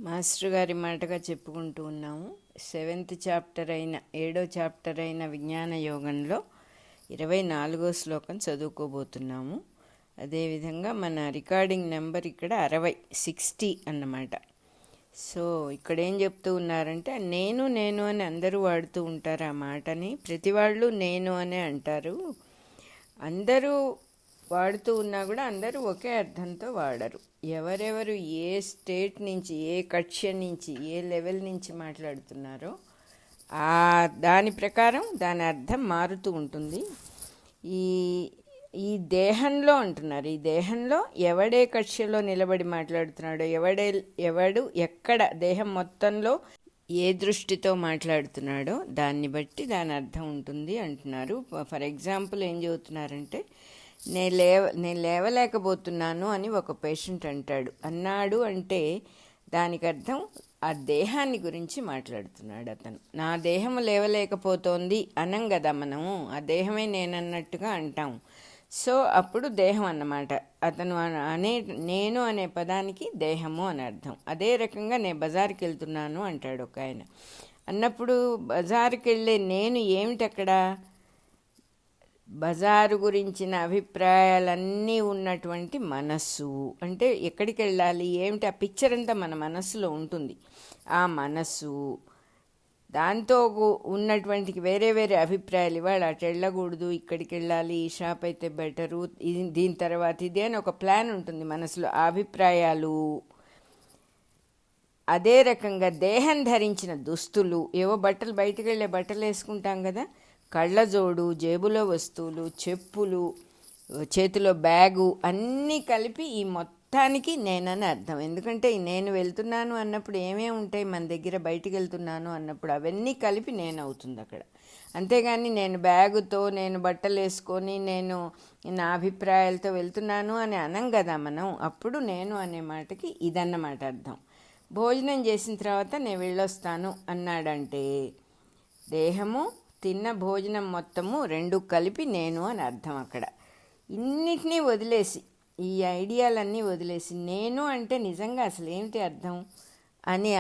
Master గారి మాటగా చెప్పుకుంటూ ఉన్నాము. 7th చాప్టర్ అయిన 7వ చాప్టర్ అయిన విజ్ఞాన యోగంలో 24వ శ్లోకం చదువుకోబోతున్నాము. అదేవిధంగా మన రికార్డింగ్ నెంబర్ ఇక్కడ 60 అన్నమాట. సో ఇక్కడ ఏం చెప్తూ ఉన్నారంటే నేను నేను అని అందరూ వాడుతూ ఉంటారు ఆ మాటని. ప్రతి వాళ్ళు నేను అనే అంటారు. అందరూ వాడుతూ ఉన్నా కూడా అందరూ ఒకే అర్థంతో వాడరు. ఎవరెవరు ఏ స్టేట్ నుంచి, ఏ కక్ష్య నుంచి, ఏ లెవెల్ నుంచి మాట్లాడుతున్నారో దాని ప్రకారం దాని అర్థం మారుతూ ఉంటుంది. ఈ ఈ దేహంలో అంటున్నారు, ఈ దేహంలో ఎవడే కక్ష్యలో నిలబడి మాట్లాడుతున్నాడో, ఎవడు ఎక్కడ దేహం మొత్తంలో ఏ దృష్టితో మాట్లాడుతున్నాడో దాన్ని బట్టి దాని అర్థం ఉంటుంది అంటున్నారు. ఫర్ ఎగ్జాంపుల్ ఏం చెబుతున్నారంటే, నేను లేవలేకపోతున్నాను అని ఒక పేషెంట్ అన్నాడు అంటే దానికి అర్థం ఆ దేహాన్ని గురించి మాట్లాడుతున్నాడు అతను. నా దేహం లేవలేకపోతోంది అనం కదా మనము, ఆ దేహమే నేనన్నట్టుగా అంటాం. సో అప్పుడు దేహం అన్నమాట. అతను నేను అనే పదానికి దేహము అని అర్థం. అదే రకంగా నేను బజారుకి వెళ్తున్నాను అంటాడు ఒక ఆయన. అన్నప్పుడు బజారుకి వెళ్ళే నేను ఏమిటి అక్కడ? బజారు గురించిన అభిప్రాయాలన్నీ ఉన్నటువంటి మనస్సు. అంటే ఎక్కడికి వెళ్ళాలి ఏమిటి, ఆ పిక్చర్ అంతా మన మనస్సులో ఉంటుంది. ఆ మనస్సు దాంతో ఉన్నటువంటి వేరే వేరే అభిప్రాయాలు, ఇవాళ అటు వెళ్ళకూడదు, ఇక్కడికి వెళ్ళాలి, ఈ షాప్ అయితే బెటరు, దీని తర్వాత ఇదే అని ఒక ప్లాన్ ఉంటుంది మనసులో. ఆ అభిప్రాయాలు. అదే రకంగా దేహం ధరించిన దుస్తులు, ఏవో బట్టలు, బయటకు వెళ్ళే బట్టలు వేసుకుంటాం కదా, కళ్ళజోడు, జేబులో వస్తువులు, చెప్పులు, చేతిలో బ్యాగు అన్నీ కలిపి ఈ మొత్తానికి నేనని అర్థం. ఎందుకంటే నేను వెళ్తున్నాను అన్నప్పుడు ఏమేమి ఉంటాయి మన దగ్గర, బయటికి వెళ్తున్నాను అన్నప్పుడు అవన్నీ కలిపి నేను అవుతుంది అక్కడ. అంతేగాని నేను బ్యాగుతో, నేను బట్టలు వేసుకొని, నేను నా అభిప్రాయాలతో వెళ్తున్నాను అని అనం కదా మనం. అప్పుడు నేను అనే మాటకి ఇదన్నమాట అర్థం. భోజనం చేసిన తర్వాత నేను వెళ్ళొస్తాను అన్నాడంటే దేహము, తిన్న భోజనం మొత్తము రెండు కలిపి నేను అని అర్థం అక్కడ. ఇన్నిటినీ వదిలేసి, ఈ ఐడియాలన్నీ వదిలేసి నేను అంటే నిజంగా అసలు ఏమిటి అర్థం అని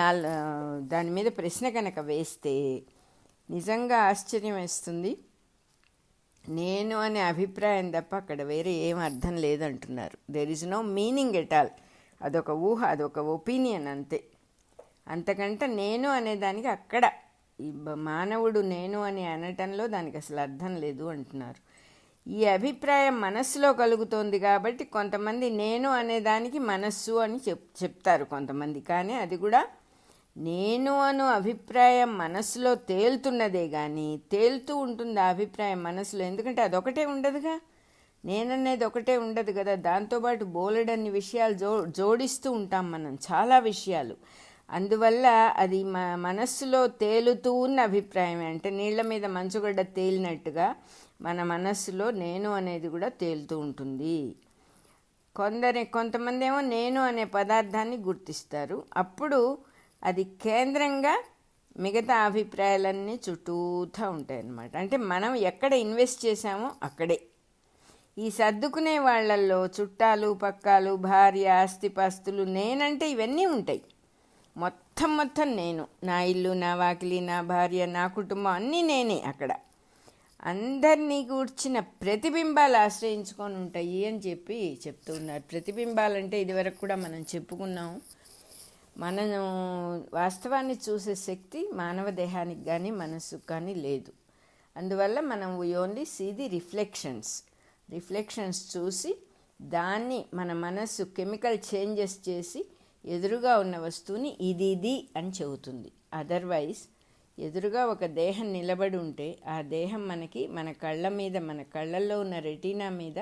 దాని మీద ప్రశ్న కనుక వేస్తే నిజంగా ఆశ్చర్యం వేస్తుంది. నేను అనే అభిప్రాయం తప్ప అక్కడ వేరే ఏం అర్థం లేదంటున్నారు. There is no meaning at all. అదొక ఊహ, అదొక ఒపీనియన్ అంతే. అంతకంటే నేను అనేదానికి అక్కడ ఈ మానవుడు నేను అని అనటంలో దానికి అసలు అర్థం లేదు అంటున్నారు. ఈ అభిప్రాయం మనస్సులో కలుగుతోంది కాబట్టి కొంతమంది నేను అనేదానికి మనస్సు అని చెప్తారు కొంతమంది. కానీ అది కూడా నేను అను అభిప్రాయం మనస్సులో తేలుతున్నదే కానీ తేలుతూ ఉంటుంది ఆ అభిప్రాయం మనస్సులో. ఎందుకంటే అదొకటే ఉండదుగా, నేననేది ఒకటే ఉండదు కదా. దాంతోపాటు బోలెడన్ని విషయాలు జోడిస్తూ ఉంటాం మనం, చాలా విషయాలు. అందువల్ల అది మనస్సులో తేలుతూ ఉన్న అభిప్రాయమే. అంటే నీళ్ల మీద మంచుగడ్డ తేలినట్టుగా మన మనస్సులో నేను అనేది కూడా తేలుతూ ఉంటుంది. కొంతమంది ఏమో నేను అనే పదార్థాన్ని గుర్తిస్తారు. అప్పుడు అది కేంద్రంగా మిగతా అభిప్రాయాలన్నీ చుట్టూతా ఉంటాయి అన్నమాట. అంటే మనం ఎక్కడ ఇన్వెస్ట్ చేశామో అక్కడే. ఈ సర్దుకునే వాళ్ళల్లో చుట్టాలు, పక్కాలు, భార్య, ఆస్తిపాస్తులు, నేనంటే ఇవన్నీ ఉంటాయి. మొత్తం నేను, నా ఇల్లు, నా వాకిలి, నా భార్య, నా కుటుంబం అన్నీ నేనే అక్కడ. అందరినీ కూర్చిన ప్రతిబింబాలు ఆశ్రయించుకొని ఉంటాయి అని చెప్తూ ఉన్నారు. ప్రతిబింబాలంటే ఇదివరకు కూడా మనం చెప్పుకున్నాము. మనం వాస్తవాన్ని చూసే శక్తి మానవ దేహానికి కానీ మనస్సుకు కానీ లేదు. అందువల్ల మనం we only see the reflections చూసి దాన్ని మన మనస్సు కెమికల్ చేంజెస్ చేసి ఎదురుగా ఉన్న వస్తువుని ఇది అని చెబుతుంది. అదర్వైజ్ ఎదురుగా ఒక దేహం నిలబడి ఉంటే ఆ దేహం మనకి మన కళ్ళ మీద, మన కళ్ళల్లో ఉన్న రెటీనా మీద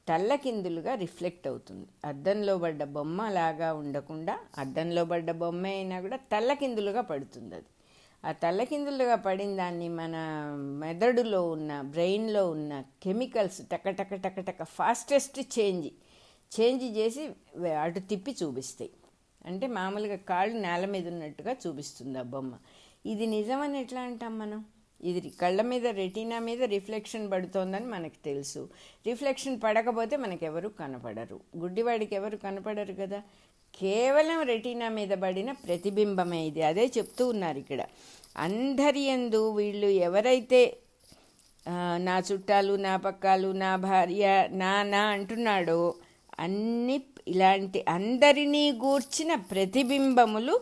తల్లకిందులుగా రిఫ్లెక్ట్ అవుతుంది. అద్దంలో పడ్డ బొమ్మ లాగా ఉండకుండా, అద్దంలో పడ్డ బొమ్మ అయినా కూడా తల్లకిందులుగా పడుతుంది. అది ఆ తల్లకిందులుగా పడిన దాన్ని మన మెదడులో ఉన్న, బ్రెయిన్లో ఉన్న కెమికల్స్ టక ఫాస్టెస్ట్ చేంజ్ చేసి అటు తిప్పి చూపిస్తాయి. అంటే మామూలుగా కాళ్ళు నేల మీద ఉన్నట్టుగా చూపిస్తుంది ఆ బొమ్మ. ఇది నిజమని ఎట్లా అంటాం మనం? ఇది కళ్ళ మీద, రెటీనా మీద రిఫ్లెక్షన్ పడుతోందని మనకు తెలుసు. రిఫ్లెక్షన్ పడకపోతే మనకెవరు కనపడరు. గుడ్డివాడికి ఎవరు కనపడరు కదా. కేవలం రెటీనా మీద పడిన ప్రతిబింబమే ఇది. అదే చెప్తూ ఉన్నారు ఇక్కడ. అందరి యందు వీళ్ళు ఎవరైతే నా చుట్టాలు, నా పక్కాలు, నా భార్య, నా అంటున్నాడో అన్ని ఇలాంటి అందరినీ గూర్చిన ప్రతిబింబములు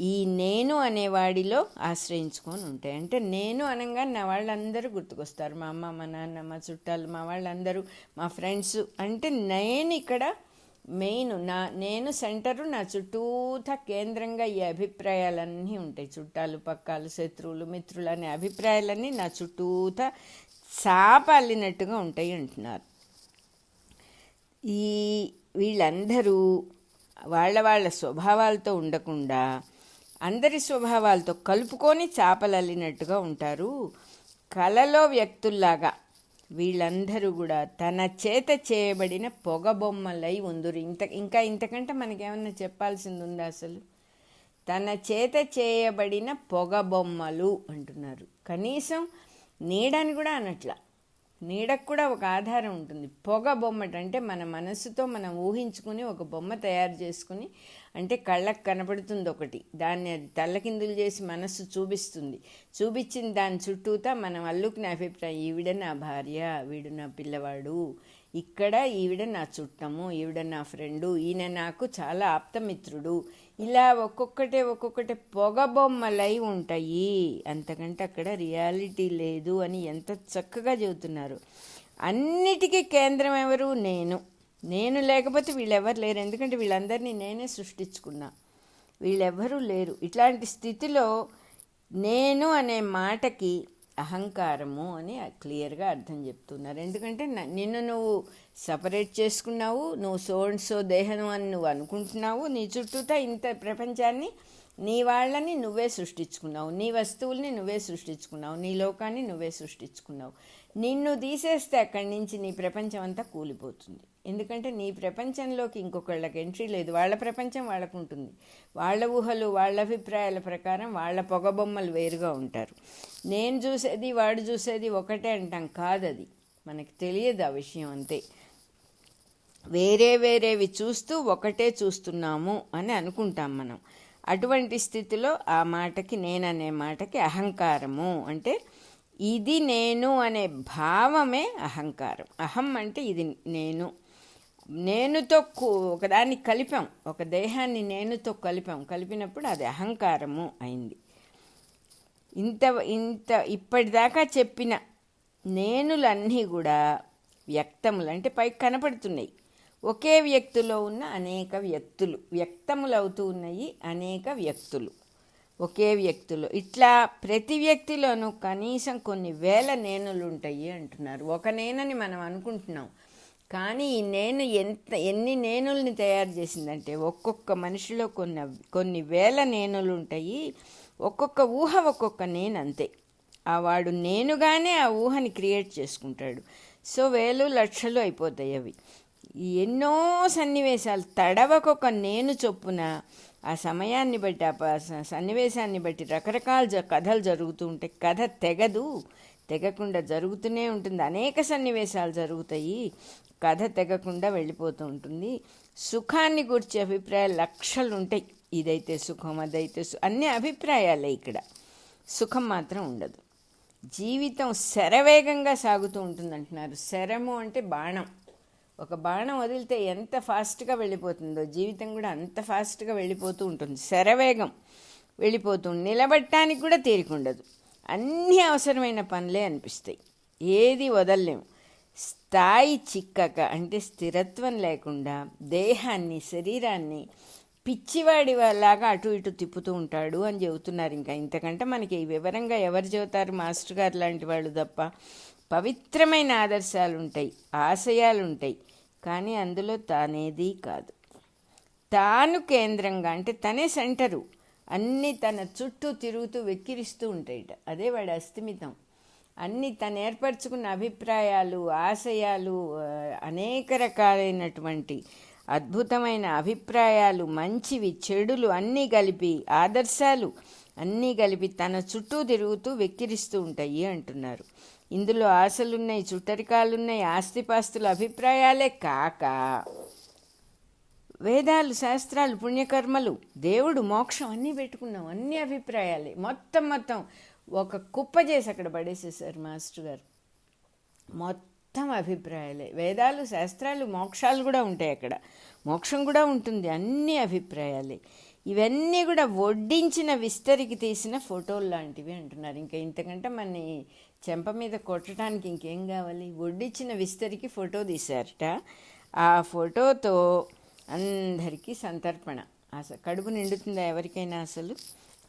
ఈ నేను అనేవాడిలో ఆశ్రయించుకొని ఉంటాయి. అంటే నేను అనగా నా వాళ్ళందరూ గుర్తుకొస్తారు. మా అమ్మ, మా నాన్న, మా చుట్టాలు, మా వాళ్ళందరూ, మా ఫ్రెండ్స్. అంటే నేను ఇక్కడ మెయిన్, నేను సెంటరు, నా చుట్టూతా కేంద్రంగా ఈ అభిప్రాయాలన్నీ ఉంటాయి. చుట్టాలు, పక్కాలు, శత్రువులు, మిత్రులు అనే అభిప్రాయాలన్నీ నా చుట్టూతా చాప అల్లినట్టుగా ఉంటాయి అంటున్నారు. వీళ్ళందరూ వాళ్ళ వాళ్ళ స్వభావాలతో ఉండకుండా అందరి స్వభావాలతో కలుపుకొని చాపలు అల్లినట్టుగా ఉంటారు. కలలో వ్యక్తుల్లాగా వీళ్ళందరూ కూడా తన చేత చేయబడిన పొగబొమ్మలై ఉందురు. ఇంకా ఇంతకంటే మనకేమన్నా చెప్పాల్సింది ఉందా అసలు? తన చేత చేయబడిన పొగబొమ్మలు అంటున్నారు. కనీసం నీడని కూడా అనట్లా. నీడకు కూడా ఒక ఆధారం ఉంటుంది. పొగ బొమ్మట అంటే మన మనసుతో మనం ఊహించుకుని ఒక బొమ్మ తయారు చేసుకుని, అంటే కళ్ళకు కనపడుతుంది ఒకటి, దాన్ని అది తల్లకిందులు చేసి మనస్సు చూపిస్తుంది. చూపించిన దాని చుట్టూతా మనం అల్లుకునే అభిప్రాయం, ఈవిడ నా భార్య, వీడు నా పిల్లవాడు, ఇక్కడ ఈవిడ నా చుట్టము, ఈవిడ నా ఫ్రెండు, ఈయన నాకు చాలా ఆప్తమిత్రుడు, ఇలా ఒక్కొక్కటే పొగబొమ్మలై ఉంటాయి. అంతకంటే అక్కడ రియాలిటీ లేదు అని ఎంత చక్కగా చెబుతున్నారు. అన్నిటికీ కేంద్రం ఎవరు? నేను లేకపోతే వీళ్ళెవరు లేరు. ఎందుకంటే వీళ్ళందరినీ నేనే సృష్టించుకున్నా, వీళ్ళెవ్వరూ లేరు. ఇట్లాంటి స్థితిలో నేను అనే మాటకి అహంకారము అని క్లియర్గా అర్థం చెప్తున్నారు. ఎందుకంటే నిన్ను నువ్వు సపరేట్ చేసుకున్నావు, నువ్వు సో అండ్ సో దేహం అని నువ్వు అనుకుంటున్నావు, నీ చుట్టూతా ఇంత ప్రపంచాన్ని, నీ వాళ్ళని నువ్వే సృష్టించుకున్నావు, నీ వస్తువుల్ని నువ్వే సృష్టించుకున్నావు, నీ లోకాన్ని నువ్వే సృష్టించుకున్నావు. నిన్ను తీసేస్తే అక్కడి నుంచి నీ ప్రపంచం అంతా కూలిపోతుంది. ఎందుకంటే నీ ప్రపంచంలోకి ఇంకొకళ్ళకి ఎంట్రీ లేదు. వాళ్ళ ప్రపంచం వాళ్ళకు ఉంటుంది. వాళ్ళ ఊహలు, వాళ్ళ అభిప్రాయాల ప్రకారం వాళ్ళ పొగబొమ్మలు వేరుగా ఉంటారు. నేను చూసేది వాడు చూసేది ఒకటే అంటాం. కాదది, మనకి తెలియదు ఆ విషయం. అంతే, వేరేవి చూస్తూ ఒకటే చూస్తున్నాము అని అనుకుంటాం మనం. అటువంటి స్థితిలో ఆ మాటకి, నేననే మాటకి అహంకారము అంటే ఇది నేను అనే భావమే అహంకారం. అహం అంటే ఇది నేనుతో ఒకదాన్ని కలిపాం, ఒక దేహాన్ని నేనుతో కలిపినప్పుడు అది అహంకారము అయింది. ఇప్పటిదాకా చెప్పిన నేనులన్నీ కూడా వ్యక్తములు, అంటే పైకి కనపడుతున్నాయి. ఒకే వ్యక్తిలో ఉన్న అనేక వ్యక్తులు వ్యక్తములవుతూ ఉన్నాయి. అనేక వ్యక్తులు ఒకే వ్యక్తిలో. ఇట్లా ప్రతి వ్యక్తిలోనూ కనీసం కొన్ని వేల నేనులు ఉంటాయి అంటున్నారు. ఒక నేనని మనం అనుకుంటున్నాం, కానీ ఈ నేను ఎన్ని నేనుల్ని తయారు చేసిందంటే ఒక్కొక్క మనిషిలో కొన్ని వేల నేనులు ఉంటాయి. ఒక్కొక్క ఊహ ఒక్కొక్క నేను, అంతే. వాడు నేనుగానే ఆ ఊహని క్రియేట్ చేసుకుంటాడు. సో వేలు లక్షలు అయిపోతాయి అవి. ఎన్నో సన్నివేశాలు తడవకొక నేను చొప్పున ఆ సమయాన్ని బట్టి, ఆ సన్నివేశాన్ని బట్టి రకరకాల కథలు జరుగుతూ ఉంటాయి. కథ తెగకుండా జరుగుతూనే ఉంటుంది. అనేక సన్నివేశాలు జరుగుతాయి, కథ తెగకుండా వెళ్ళిపోతూ ఉంటుంది. సుఖాన్ని గురించి అభిప్రాయాలు లక్షలు ఉంటాయి. ఇదైతే సుఖం, అదైతే అన్ని అభిప్రాయాలే. ఇక్కడ సుఖం మాత్రం ఉండదు. జీవితం శరవేగంగా సాగుతూ ఉంటుంది అంటున్నారు. శరము అంటే బాణం. ఒక బాణం వదిలితే ఎంత ఫాస్ట్గా వెళ్ళిపోతుందో జీవితం కూడా అంత ఫాస్ట్గా వెళ్ళిపోతూ ఉంటుంది. శరవేగం వెళ్ళిపోతుంది. నిలబడటానికి కూడా తీరికుండదు. అన్నీ అవసరమైన పనులే అనిపిస్తాయి, ఏది వదలలేము. స్థాయి చిక్కక అంటే స్థిరత్వం లేకుండా దేహాన్ని, శరీరాన్ని పిచ్చివాడి లాగా అటు ఇటు తిప్పుతూ ఉంటాడు అని చెబుతున్నారు. ఇంకా ఇంతకంటే మనకి వివరంగా ఎవరు చెబుతారు? మాస్టర్ గారు లాంటి వాళ్ళు తప్ప. పవిత్రమైన ఆదర్శాలు ఉంటాయి, ఆశయాలు ఉంటాయి, కానీ అందులో తానేది కాదు. తాను కేంద్రంగా అంటే తనే సెంటరు, అన్నీ తన చుట్టూ తిరుగుతూ వెక్కిరిస్తూ ఉంటాయిట. అదే వాడి అస్థిమితం. అన్నీ తను ఏర్పరచుకున్న అభిప్రాయాలు, ఆశయాలు, అనేక రకాలైనటువంటి అద్భుతమైన అభిప్రాయాలు, మంచివి చెడులు అన్నీ కలిపి, ఆదర్శాలు అన్నీ కలిపి తన చుట్టూ తిరుగుతూ వెక్కిరిస్తూ ఉంటాయి అంటున్నారు. ఇందులో ఆశలున్నాయి, చుట్టరికాలున్నాయి, ఆస్తిపాస్తుల అభిప్రాయాలే కాక వేదాలు, శాస్త్రాలు, పుణ్యకర్మలు, దేవుడు, మోక్షం అన్నీ పెట్టుకున్నాం. అన్ని అభిప్రాయాలే మొత్తం ఒక కుప్ప చేసి అక్కడ పడేసేసారు మాస్టర్ గారు. మొత్తం అభిప్రాయాలే. వేదాలు, శాస్త్రాలు, మోక్షాలు కూడా ఉంటాయి అక్కడ, మోక్షం కూడా ఉంటుంది, అన్ని అభిప్రాయాలే. ఇవన్నీ కూడా వడ్డించిన విస్తరికి తీసిన ఫోటోలు లాంటివి అంటున్నారు. ఇంకా ఇంతకంటే మన చెంప మీద కొట్టడానికి ఇంకేం కావాలి? వడ్డించిన విస్తరికి ఫోటో తీశారట. ఆ ఫోటోతో అందరికీ సంతర్పణ. అసలు కడుపు నిండుతుందా ఎవరికైనా? అసలు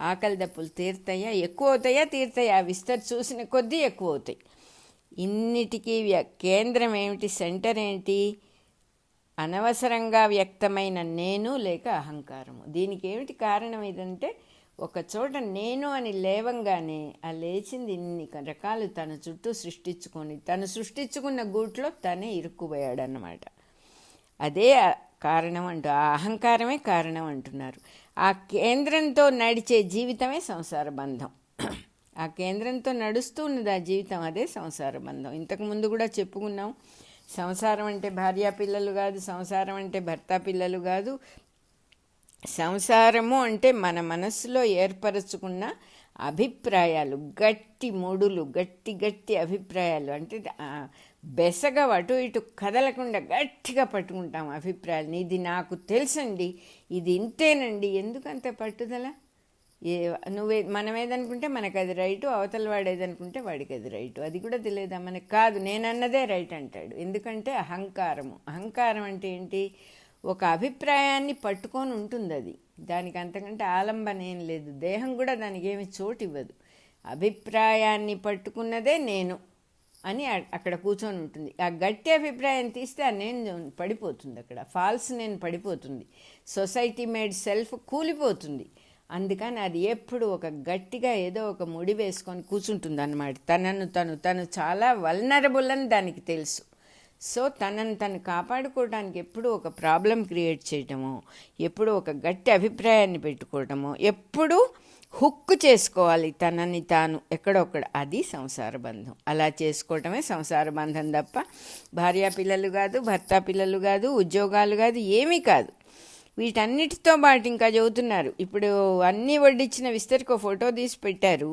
ఆకలి దప్పులు తీరుతాయా? ఎక్కువ అవుతాయా తీరుతాయా? ఆ విస్తరి చూసిన కొద్దీ ఎక్కువ అవుతాయి. ఇన్నిటికీ కేంద్రం ఏమిటి? సెంటర్ ఏంటి? అనవసరంగా వ్యక్తమైన నేను లేక అహంకారము. దీనికి ఏమిటి కారణం? ఇదంటే ఒక చోట నేను అని లేవంగానే ఆ లేచింది ఇన్ని రకాలు తన చుట్టూ సృష్టించుకొని తను సృష్టించుకున్న గూట్లో తనే ఇరుక్కుపోయాడన్నమాట. అదే కారణం అంటూ, ఆ అహంకారమే కారణం అంటున్నారు. ఆ కేంద్రంతో నడిచే జీవితమే సంసార బంధం. ఆ కేంద్రంతో నడుస్తూ ఉన్నది ఆ జీవితం, అదే సంసార బంధం. ఇంతకుముందు కూడా చెప్పుకున్నాం. సంసారం అంటే భార్యా పిల్లలు కాదు, సంసారం అంటే భర్త పిల్లలు కాదు. సంసారము అంటే మన మనస్సులో ఏర్పరచుకున్న అభిప్రాయాలు, గట్టి ముడులు, గట్టి అభిప్రాయాలు. అంటే బెసగా అటు ఇటు కదలకుండా గట్టిగా పట్టుకుంటాం అభిప్రాయాలు. ఇది నాకు తెలుసండి, ఇది ఇంతేనండి. ఎందుకంత పట్టుదల? మనం ఏదనుకుంటే మనకు అది రైటు, అవతల వాడు ఏదనుకుంటే వాడికి అది రైటు. అది కూడా తెలియదా మనకు? కాదు, నేనన్నదే రైట్ అంటాడు. ఎందుకంటే అహంకారము. అహంకారం అంటే ఏంటి? ఒక అభిప్రాయాన్ని పట్టుకొని ఉంటుంది అది. దానికి అంతకంటే ఆలంబన ఏం లేదు. దేహం కూడా దానికి ఏమి చోటు ఇవ్వదు. అభిప్రాయాన్ని పట్టుకున్నదే నేను అని అక్కడ కూర్చొని ఉంటుంది. ఆ గట్టి అభిప్రాయం తీస్తే ఆ నేను పడిపోతుంది, అక్కడ ఫాల్స్ నేను పడిపోతుంది, సొసైటీ మేడ్ సెల్ఫ్ కూలిపోతుంది. అందుకని అది ఎప్పుడు ఒక గట్టిగా ఏదో ఒక ముడి వేసుకొని కూర్చుంటుంది అన్నమాట. తను చాలా వల్నరబుల్ అని దానికి తెలుసు. సో తనను తను కాపాడుకోవడానికి ఎప్పుడు ఒక ప్రాబ్లం క్రియేట్ చేయటమో, ఎప్పుడు ఒక గట్టి అభిప్రాయాన్ని పెట్టుకోవటమో, ఎప్పుడు హుక్కు చేసుకోవాలి తనని తాను ఎక్కడొక్కడ. అది సంసార బంధం. అలా చేసుకోవటమే సంసార బంధం తప్ప భార్యా పిల్లలు కాదు, భర్త పిల్లలు కాదు, ఉద్యోగాలు కాదు, ఏమీ కాదు. వీటన్నిటితో పాటు ఇంకా చెబుతున్నారు. ఇప్పుడు అన్నీ వడ్డించిన విస్తరికి ఒక ఫోటో తీసి పెట్టారు.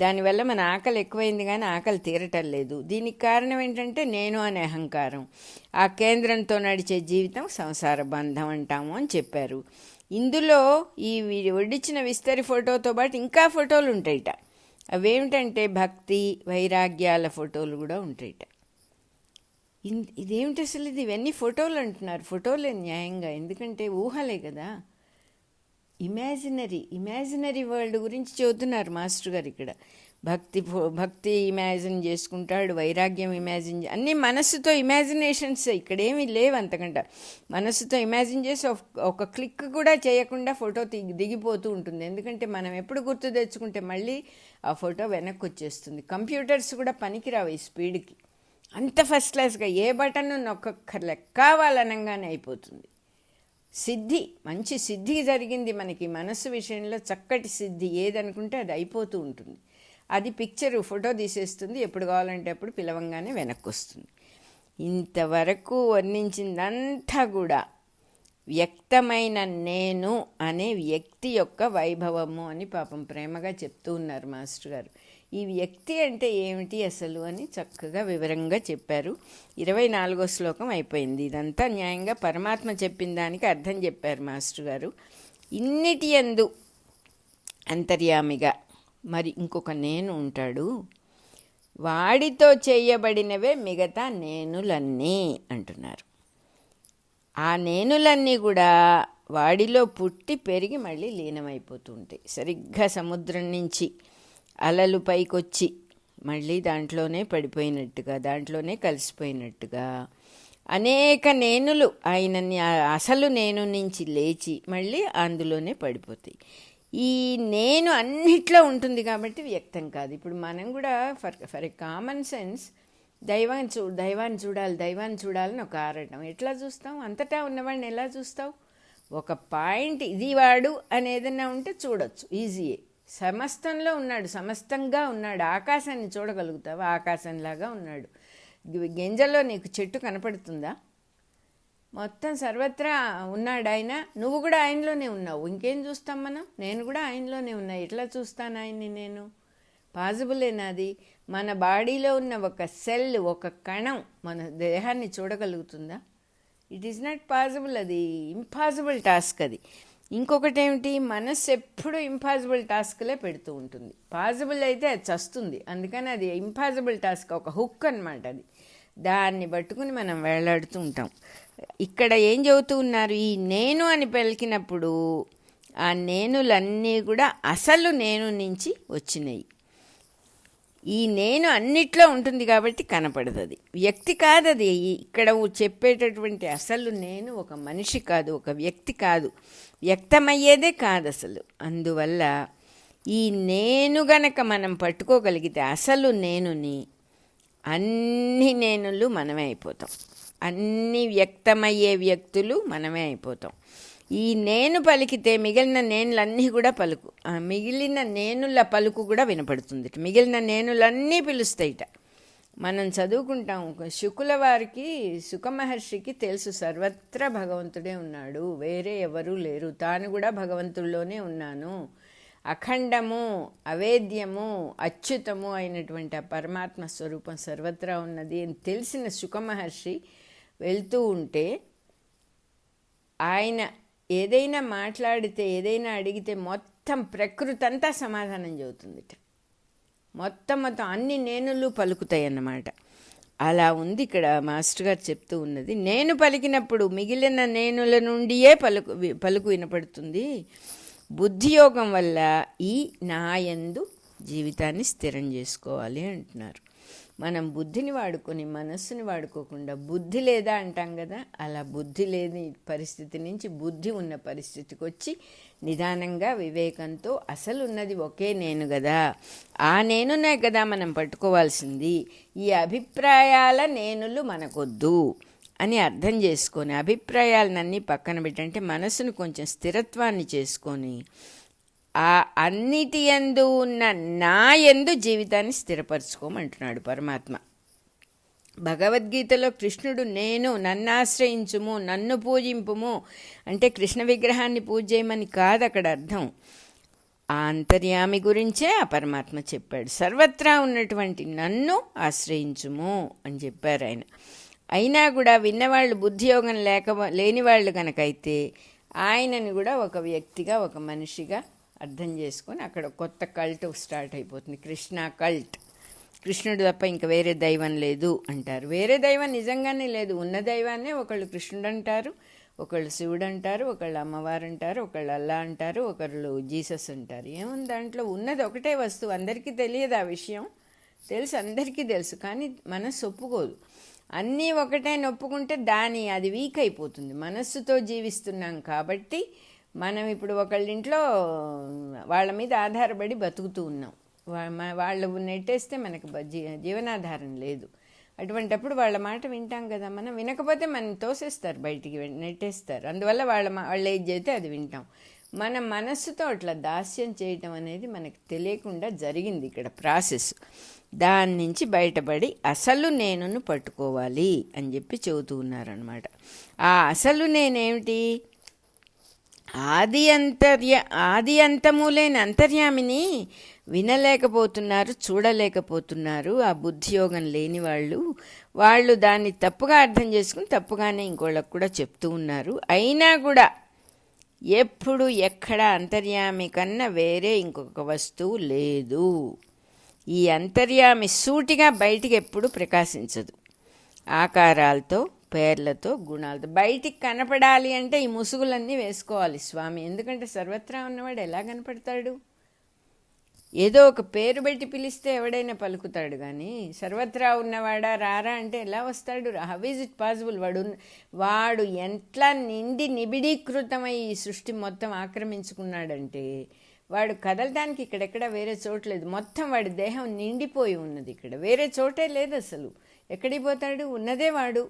దానివల్ల మన ఆకలి ఎక్కువైంది కానీ ఆకలి తీరటం లేదు. దీనికి కారణం ఏంటంటే నేను అనే అహంకారం. ఆ కేంద్రంతో నడిచే జీవితం సంసార బంధం అంటాము అని చెప్పారు. ఇందులో ఈ వడ్డించిన విస్తరి ఫోటోతో పాటు ఇంకా ఫోటోలు ఉంటాయిట. అవేమిటంటే భక్తి, వైరాగ్యాల ఫోటోలు కూడా ఉంటాయిట. ఇదేమిటి అసలు? ఇవన్నీ ఫోటోలు అంటున్నారు. ఫోటోలే న్యాయంగా, ఎందుకంటే ఊహలే కదా. ఇమాజినరీ వరల్డ్ గురించి చెబుతున్నారు మాస్టర్ గారు ఇక్కడ. భక్తి ఇమాజిన్ చేసుకుంటాడు, వైరాగ్యం ఇమాజిన్, అన్నీ మనస్సుతో ఇమాజినేషన్స్. ఇక్కడేమీ లేవు అంతకంట. మనస్సుతో ఇమాజిన్ చేసి ఒక క్లిక్ కూడా చేయకుండా ఫోటో దిగిపోతూ ఉంటుంది. ఎందుకంటే మనం ఎప్పుడు గుర్తు తెచ్చుకుంటే మళ్ళీ ఆ ఫోటో వెనక్కి వచ్చేస్తుంది. కంప్యూటర్స్ కూడా పనికిరావు ఈ స్పీడ్కి. అంత ఫస్ట్ క్లాస్గా ఏ బటన్ నొక్కర్లే, కావాలనంగానే అయిపోతుంది. మంచి సిద్ధి జరిగింది మనకి మనస్సు విషయంలో. చక్కటి సిద్ధి ఏదనుకుంటే అది అయిపోతూ ఉంటుంది. అది పిక్చరు ఫోటో తీసేస్తుంది, ఎప్పుడు కావాలంటే అప్పుడు పిలవంగానే వెనక్కి వస్తుంది. ఇంతవరకు వర్ణించిందంతా కూడా వ్యక్తమైన నేను అనే వ్యక్తి యొక్క వైభవము అని పాపం ప్రేమగా చెప్తూ ఉన్నారు మాస్టర్ గారు. ఈ వ్యక్తి అంటే ఏమిటి అసలు అని చక్కగా వివరంగా చెప్పారు. 24వ శ్లోకం అయిపోయింది. ఇదంతా న్యాయంగా పరమాత్మ చెప్పిన దానికి అర్థం చెప్పారు మాస్టర్ గారు. ఇన్నిటి యందు అంతర్యామిగా మరి ఇంకొక నేను ఉంటాడు, వాడితో చేయబడినవే మిగతా నేనులన్నీ అంటున్నారు. ఆ నేనులన్నీ కూడా వాడిలో పుట్టి పెరిగి మళ్ళీ లీనమైపోతూ ఉంటాయి. సరిగ్గా సముద్రం నుంచి అలలు పైకొచ్చి మళ్ళీ దాంట్లోనే పడిపోయినట్టుగా, దాంట్లోనే కలిసిపోయినట్టుగా అనేక నేనులు ఆయనని అసలు నేను నుంచి లేచి మళ్ళీ అందులోనే పడిపోతాయి. ఈ నేను అన్నిట్లో ఉంటుంది కాబట్టి వ్యక్తం కాదు. ఇప్పుడు మనం కూడా ఫర్ ఎ కామన్ సెన్స్ దైవాన్ని చూడాలని ఒక ఆరాటం. ఎట్లా చూస్తాం? అంతటా ఉన్నవాడిని ఎలా చూస్తావు? ఒక పాయింట్ ఇది వాడు అని ఏదైనా ఉంటే చూడొచ్చు, ఈజీయే. సమస్తంలో ఉన్నాడు, సమస్తంగా ఉన్నాడు. ఆకాశాన్ని చూడగలుగుతావా? ఆకాశంలాగా ఉన్నాడు. గింజలో నీకు చెట్టు కనపడుతుందా? మొత్తం సర్వత్రా ఉన్నాడు ఆయన. నువ్వు కూడా ఆయనలోనే ఉన్నావు. ఇంకేం చూస్తాం మనం? నేను కూడా ఆయనలోనే ఉన్నా. ఎట్లా చూస్తాను ఆయన్ని నేను? పాజిబులేనాది? మన బాడీలో ఉన్న ఒక సెల్, ఒక కణం మన దేహాన్ని చూడగలుగుతుందా? It is not possible. అది ఇంపాసిబుల్ టాస్క్ అది. ఇంకొకటి ఏమిటి, మనస్సు ఎప్పుడు ఇంపాసిబుల్ టాస్క్లే పెడుతూ ఉంటుంది. పాసిబుల్ అయితే అది చస్తుంది. అందుకని అది ఇంపాసిబుల్ టాస్క్, ఒక హుక్ అనమాట అది. దాన్ని పట్టుకుని మనం వేలాడుతూ ఉంటాం. ఇక్కడ ఏం చెబుతూ ఉన్నారు, ఈ నేను అని పలికినప్పుడు ఆ నేనులన్నీ కూడా అసలు నేను నుంచి వచ్చినాయి. ఈ నేను అన్నిట్లో ఉంటుంది కాబట్టి కనపడదు. అది వ్యక్తి కాదు. అది ఇక్కడ చెప్పేటటువంటి అసలు నేను ఒక మనిషి కాదు, ఒక వ్యక్తి కాదు, వ్యక్తమయ్యేదే కాదు అసలు. అందువల్ల ఈ నేను గనక మనం పట్టుకోగలిగితే అసలు నేనుని, అన్ని నేనులు మనమే అయిపోతాం. అన్ని వ్యక్తమయ్యే వ్యక్తులు మనమే అయిపోతాం. ఈ నేను పలికితే మిగిలిన నేనులన్నీ కూడా మిగిలిన నేనుల పలుకు కూడా వినపడుతుంది. మిగిలిన నేనులన్నీ పిలుస్తాయిట. మనం చదువుకుంటాం, శుకుల వారికి, సుఖమహర్షికి తెలుసు సర్వత్రా భగవంతుడే ఉన్నాడు, వేరే ఎవరూ లేరు, తాను కూడా భగవంతుల్లోనే ఉన్నాను, అఖండము, అవేద్యము, అచ్యుతము అయినటువంటి ఆ పరమాత్మ స్వరూపం సర్వత్రా ఉన్నది అని తెలిసిన సుఖమహర్షి వెళ్తూ ఉంటే ఆయన ఏదైనా మాట్లాడితే, ఏదైనా అడిగితే మొత్తం ప్రకృతి అంతా సమాధానం చెబుతుందిట. మొత్తం అన్ని నేనులు పలుకుతాయి అన్నమాట. అలా ఉంది ఇక్కడ మాస్టర్ గారు చెప్తూ ఉన్నది. నేను పలికినప్పుడు మిగిలిన నేనుల నుండియే పలుకు వినపడుతుంది. బుద్ధియోగం వల్ల ఈ నాయందు జీవితాన్ని స్థిరం చేసుకోవాలి అంటున్నారు. మనం బుద్ధిని వాడుకొని మనస్సుని వాడుకోకుండా బుద్ధి లేదా అంటాం కదా, అలా బుద్ధి లేని పరిస్థితి నుంచి బుద్ధి ఉన్న పరిస్థితికి వచ్చి నిదానంగా వివేకంతో అసలు ఉన్నది ఒకే నేను కదా, ఆ నేనునే కదా మనం పట్టుకోవాల్సింది. ఈ అభిప్రాయాల నేనులు మనకొద్దు అని అర్థం చేసుకొని అభిప్రాయాలన్నీ పక్కన పెట్టంటే మనసును కొంచెం స్థిరత్వాన్ని చేసుకొని ఆ అన్నిటి యందు ఉన్న నా యందు జీవితాన్ని స్థిరపరచుకోమంటున్నాడు పరమాత్మ. భగవద్గీతలో కృష్ణుడు నేను, నన్ను ఆశ్రయించుము, నన్ను పూజింపుము అంటే కృష్ణ విగ్రహాన్ని పూజ చేయమని కాదు అక్కడ అర్థం. ఆ అంతర్యామి గురించే ఆ పరమాత్మ చెప్పాడు. సర్వత్రా ఉన్నటువంటి నన్ను ఆశ్రయించుము అని చెప్పారు ఆయన. అయినా కూడా విన్నవాళ్ళు బుద్ధియోగం లేని వాళ్ళు కనుకైతే ఆయనని కూడా ఒక వ్యక్తిగా, ఒక మనిషిగా అర్థం చేసుకొని అక్కడ కొత్త కల్ట్ స్టార్ట్ అయిపోతుంది. కృష్ణ కల్ట్. కృష్ణుడు తప్ప ఇంకా వేరే దైవం లేదు అంటారు. వేరే దైవం నిజంగానే లేదు. ఉన్న దైవాన్నే ఒకళ్ళు కృష్ణుడు అంటారు, ఒకళ్ళు శివుడు అంటారు, ఒకళ్ళు అమ్మవారు అంటారు, ఒకళ్ళు అల్లా అంటారు, ఒకళ్ళు జీసస్ అంటారు. ఏముంది దాంట్లో? ఉన్నది ఒకటే వస్తువు. అందరికీ తెలియదు ఆ విషయం. తెలుసు, అందరికీ తెలుసు, కానీ మనస్సు ఒప్పుకోదు. అన్నీ ఒకటే ఒప్పుకుంటే అది వీక్ అయిపోతుంది. మనస్సుతో జీవిస్తున్నాం కాబట్టి మనం ఇప్పుడు ఒకళ్ళింట్లో వాళ్ళ మీద ఆధారపడి బతుకుతూ ఉన్నాం. వాళ్ళు నెట్టేస్తే మనకు జీవనాధారం లేదు. అటువంటప్పుడు వాళ్ళ మాట వింటాం కదా. మనం వినకపోతే మనం తోసేస్తారు, బయటికి నెట్టేస్తారు. అందువల్ల వాళ్ళు ఏది చేస్తే అది వింటాం. మన మనస్సుతో అట్లా దాస్యం చేయటం అనేది మనకు తెలియకుండా జరిగింది ఇక్కడ ప్రాసెస్. దాని నుంచి బయటపడి అసలు నేనును పట్టుకోవాలి అని చెప్పి చెబుతూ ఉన్నారనమాట. ఆ అసలు నేనేమిటి? ఆది అంతము లేని అంతర్యామిని వినలేకపోతున్నారు, చూడలేకపోతున్నారు. ఆ బుద్ధియోగం లేని వాళ్ళు దాన్ని తప్పుగా అర్థం చేసుకుని తప్పుగానే ఇంకోళ్ళకు కూడా చెప్తూ ఉన్నారు. అయినా కూడా ఎప్పుడు ఎక్కడ అంతర్యామి కన్నా వేరే ఇంకొక వస్తువు లేదు. ఈ అంతర్యామి సూటిగా బయటికి ఎప్పుడు ప్రకాశించదు. ఆకారాలతో, పేర్లతో, గుణాలతో బయటికి కనపడాలి అంటే ఈ ముసుగులన్నీ వేసుకోవాలి స్వామి. ఎందుకంటే సర్వత్రా ఉన్నవాడు ఎలా కనపడతాడు? ఏదో ఒక పేరు పెట్టి పిలిస్తే ఎవడైనా పలుకుతాడు, కానీ సర్వత్రా ఉన్నవాడా రారా అంటే ఎలా వస్తాడు? How is it possible? వాడు ఎట్లా నిబిడీకృతమై ఈ సృష్టి మొత్తం ఆక్రమించుకున్నాడంటే వాడు కదలడానికి ఇక్కడెక్కడ వేరే చోట్లేదు. మొత్తం వాడి దేహం నిండిపోయి ఉన్నది. ఇక్కడ వేరే చోటే లేదు అసలు. ఎక్కడికి పోతాడు? ఉన్నదే వాడు.